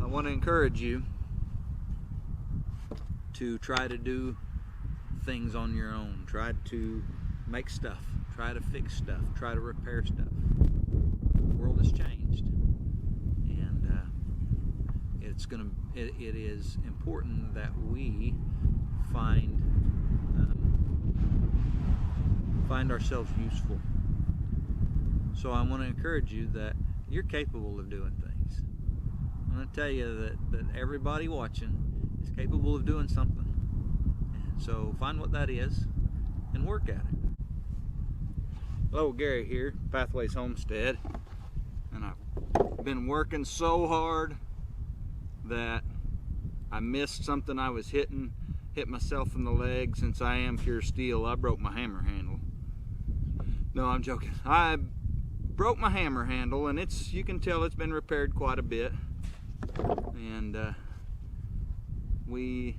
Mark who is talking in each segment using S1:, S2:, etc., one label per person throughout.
S1: want to encourage you to try to do things on your own. Try to make stuff. Try to fix stuff. Try to repair stuff. The world has changed, and it is important that we find ourselves useful. So I want to encourage you that you're capable of doing things. I'm going to tell you that everybody watching is capable of doing something. And so find what that is and work at it. Hello, Gary here, Pathways Homestead. And I've been working so hard that I missed something I was hit myself in the leg. Since I am pure steel, I broke my hammer handle. No, I'm joking. I broke my hammer handle, and you can tell it's been repaired quite a bit. And we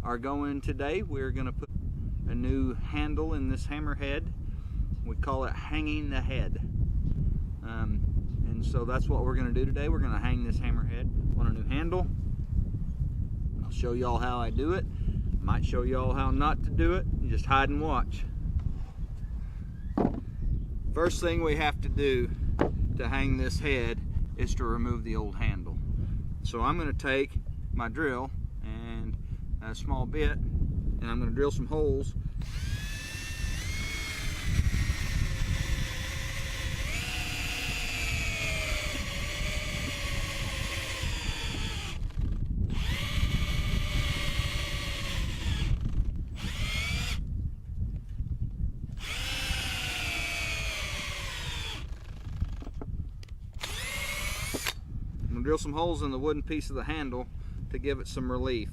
S1: are going today, we're going to put a new handle in this hammerhead. We call it hanging the head. And so that's what we're going to do today. We're going to hang this hammerhead on a new handle. I'll show y'all how I do it. Might show y'all how not to do it. You just hide and watch. First thing we have to do to hang this head is to remove the old handle. So I'm going to take my drill and a small bit, and I'm going to drill some holes. I'm going to drill some holes in the wooden piece of the handle to give it some relief.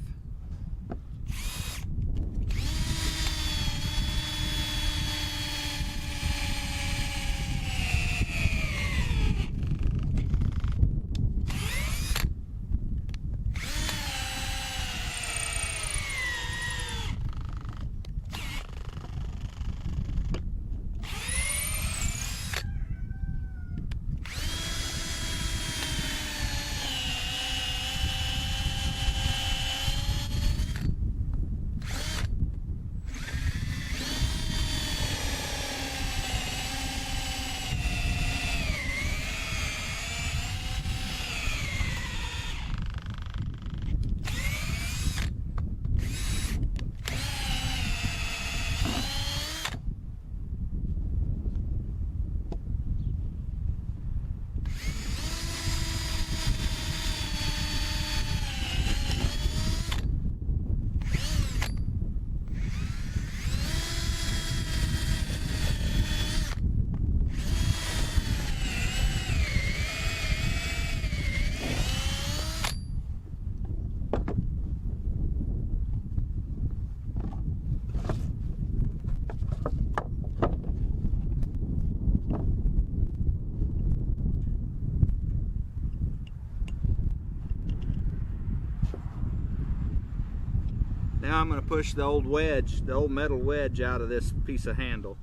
S1: Now I'm going to push the old wedge, the old metal wedge, out of this piece of handle.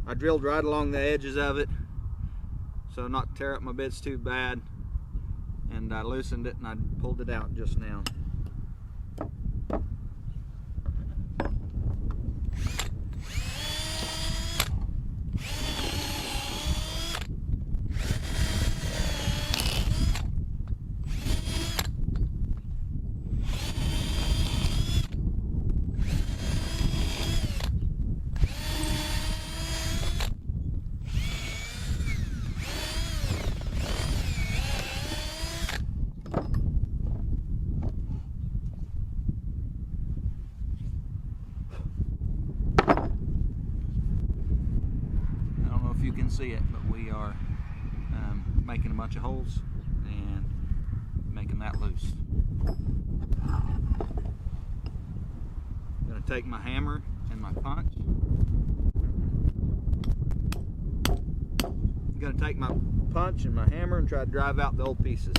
S1: I drilled right along the edges of it so not to tear up my bits too bad, and I loosened it and I pulled it out just now. You can see it, but we are making a bunch of holes and making that loose. I'm going to take my hammer and my punch. I'm going to take my punch and my hammer and try to drive out the old pieces.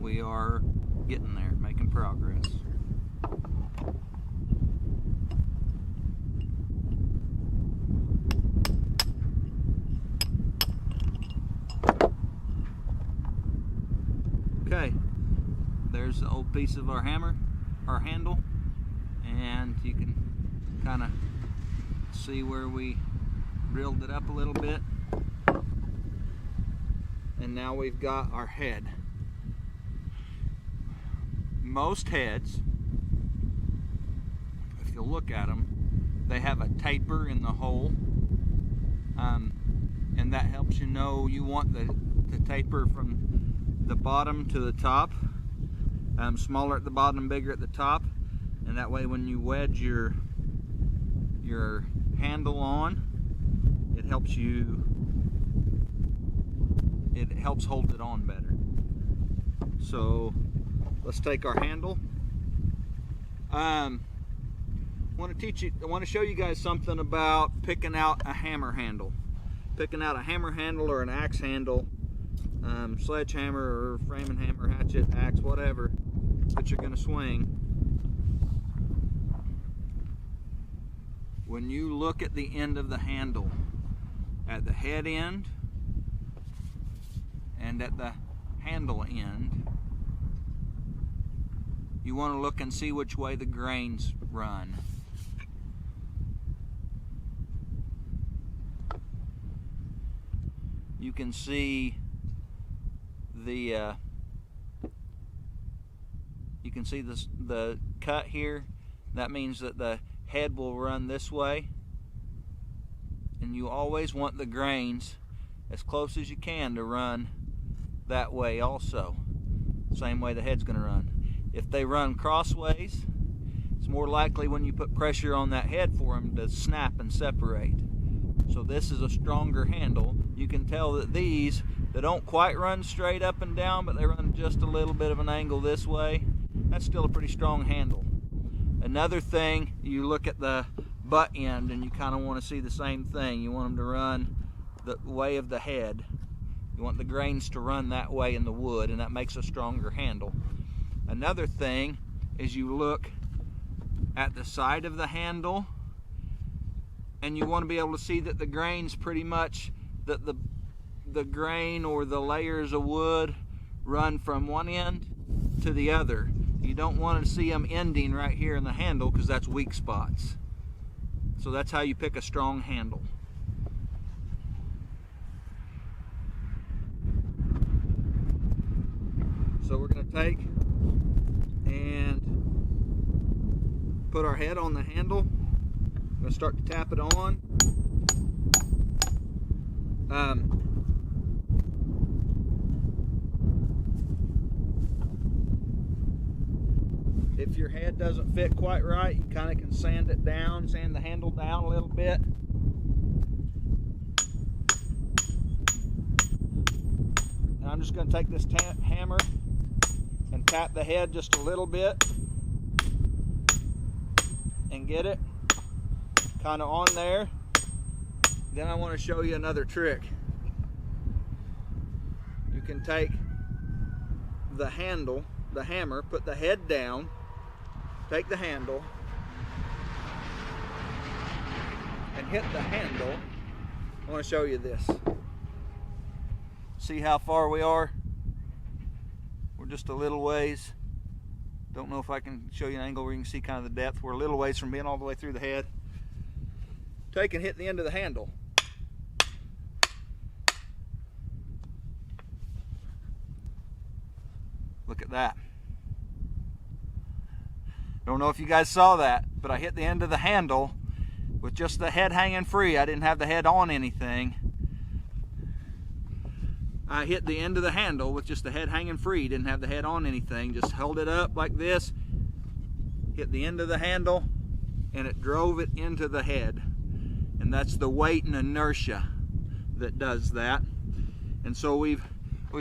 S1: we are getting there, making progress. Okay, there's the old piece of our hammer, our handle, and you can kind of see where we drilled it up a little bit. And now we've got our head. Most heads, if you look at them, they have a taper in the hole, and that helps you know you want the taper from the bottom to the top, smaller at the bottom, bigger at the top, and that way when you wedge your handle on, it helps hold it on better. So let's take our handle. I want to show you guys something about picking out a hammer handle. Picking out a hammer handle or an axe handle, sledgehammer or framing hammer, hatchet, axe, whatever that you're going to swing. When you look at the end of the handle, at the head end and at the handle end, you want to look and see which way the grains run. You can see the the cut here. That means that the head will run this way, and you always want the grains as close as you can to run that way also. Same way the head's going to run. If they run crossways, it's more likely when you put pressure on that head for them to snap and separate. So this is a stronger handle. You can tell that these, they don't quite run straight up and down, but they run just a little bit of an angle this way. That's still a pretty strong handle. Another thing, you look at the butt end and you kind of want to see the same thing. You want them to run the way of the head. You want the grains to run that way in the wood, and that makes a stronger handle. Another thing is you look at the side of the handle, and you want to be able to see that the grains pretty much, that the grain or the layers of wood run from one end to the other. You don't want to see them ending right here in the handle, because that's weak spots. So that's how you pick a strong handle. So we're going to take and put our head on the handle. I'm going to start to tap it on. If your head doesn't fit quite right, you kind of can sand it down, sand the handle down a little bit. And I'm just going to take this hammer and tap the head just a little bit and get it kind of on there. Then I want to show you another trick. You can take the handle, the hammer, put the head down, take the handle and hit the handle. I want to show you this. See how far we are? We're just a little ways. Don't know if I can show you an angle where you can see kind of the depth. We're a little ways from being all the way through the head. Take and hit the end of the handle. Look at that. Don't know if you guys saw that, but I hit the end of the handle with just the head hanging free. I didn't have the head on anything. I hit the end of the handle with just the head hanging free. Didn't have the head on anything. Just held it up like this, hit the end of the handle, and it drove it into the head. And that's the weight and inertia that does that. And so we've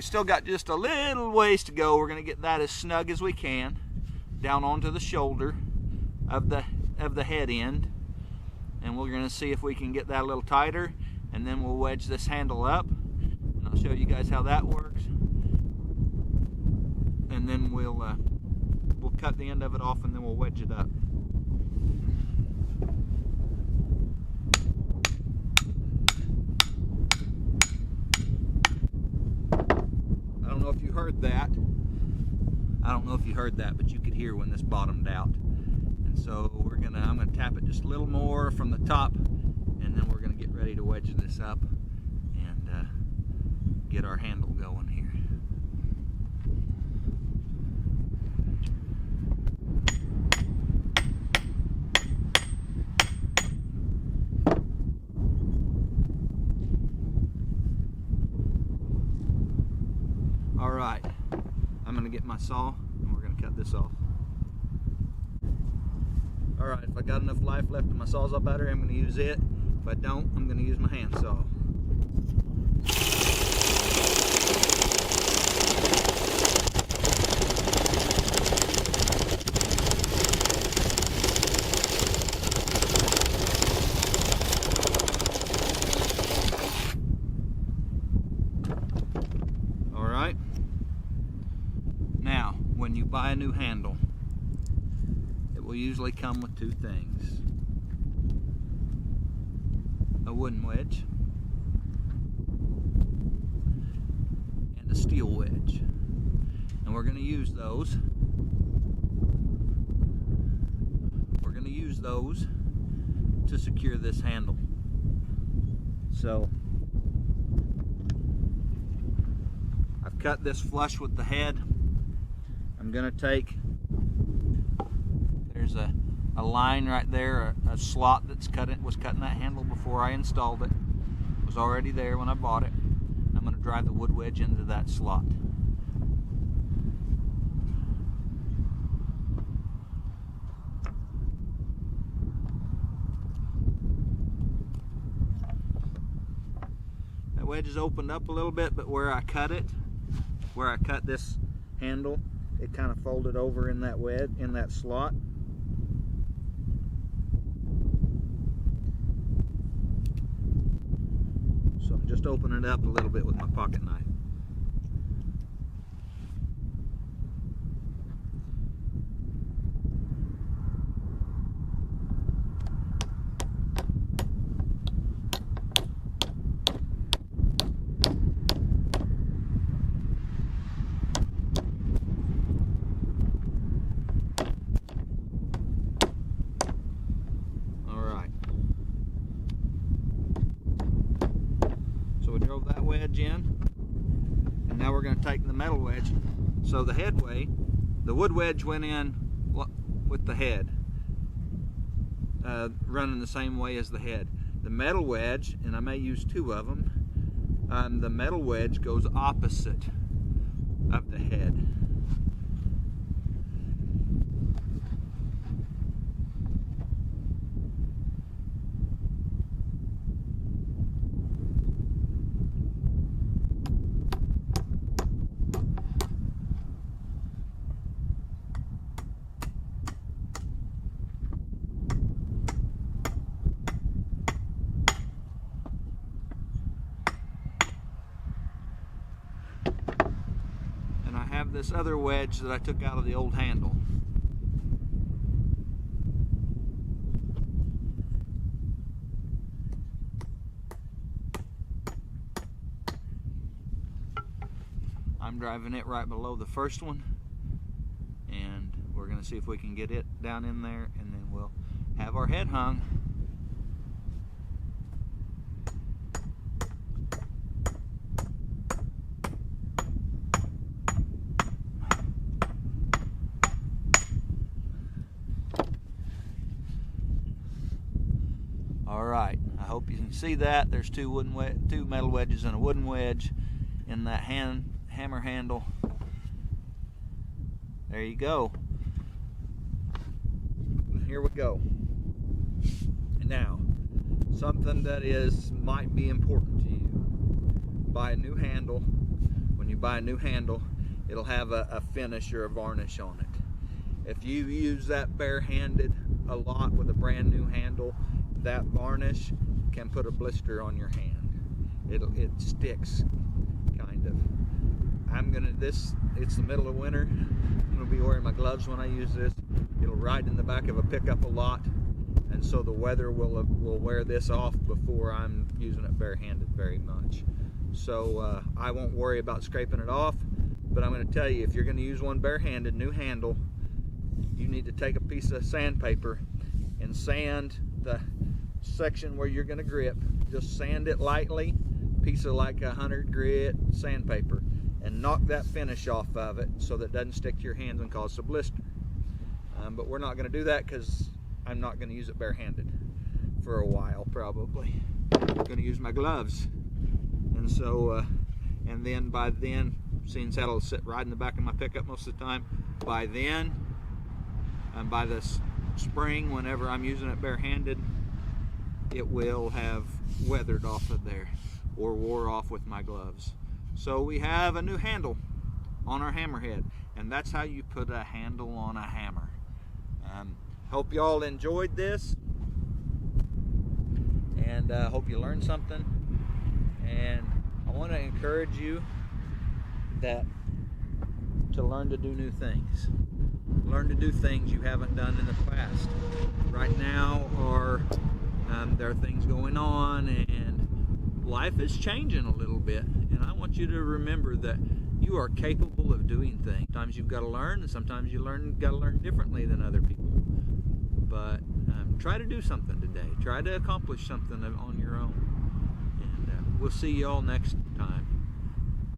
S1: still got just a little ways to go. We're going to get that as snug as we can down onto the shoulder of the head end, and we're going to see if we can get that a little tighter, and then we'll wedge this handle up, and I'll show you guys how that works. And we'll cut the end of it off and then we'll wedge it up. I don't know if you heard that. But you could hear when this bottomed out. And so I'm gonna tap it just a little more from the top, and then we're gonna get ready to wedge this up and get our handle going here. All right, I'm gonna get my saw and we're gonna cut this off. All right, if I got enough life left in my Sawzall battery, I'm gonna use it. If I don't, I'm gonna use my hand saw. All right. Now, when you buy a new handle, it will usually come with two things: a wooden wedge and a steel wedge. And we're going to use those. We're going to use those to secure this handle. So I've cut this flush with the head. I'm going to take, there's a line right there, a slot was cutting that handle before I installed it. It was already there when I bought it. I'm going to drive the wood wedge into that slot. That wedge is opened up a little bit, but where I cut this handle, it kind of folded over in that wedge, in that slot. So I'm just opening it up a little bit with my pocket knife. Drove that wedge in, and now we're going to take the metal wedge. So the wood wedge went in with the head, running the same way as the head. The metal wedge, and I may use two of them, the metal wedge goes opposite of the head. This other wedge that I took out of the old handle. I'm driving it right below the first one, and we're going to see if we can get it down in there, and then we'll have our head hung. Alright, I hope you can see that. There's two metal wedges and a wooden wedge in that hammer handle. There you go. Here we go. And now, something that might be important to you. Buy a new handle. When you buy a new handle, it'll have a finish or a varnish on it. If you use that bare-handed a lot with a brand new handle, that varnish can put a blister on your hand. It sticks, kind of. It's the middle of winter. I'm gonna to be wearing my gloves when I use this. It'll ride in the back of a pickup a lot, and so the weather will wear this off before I'm using it barehanded very much. So I won't worry about scraping it off, but I'm going to tell you, if you're going to use one barehanded, new handle, you need to take a piece of sandpaper and sand the section where you're going to grip. Just sand it lightly, piece of like 100 grit sandpaper, and knock that finish off of it so that it doesn't stick to your hands and cause a blister. But we're not going to do that because I'm not going to use it barehanded for a while probably. I'm going to use my gloves, and so and then by then, since that'll sit right in the back of my pickup most of the time, by then and by this spring, whenever I'm using it barehanded, it will have weathered off of there or wore off with my gloves. So we have a new handle on our hammerhead, and that's how you put a handle on a hammer. Hope you all enjoyed this, and hope you learned something. And I want to encourage you to learn to do new things. Learn to do things you haven't done in the past. Right now, there are things going on, and life is changing a little bit. And I want you to remember that you are capable of doing things. Sometimes you've got to learn, and sometimes you got to learn differently than other people. But try to do something today. Try to accomplish something on your own. And we'll see you all next time.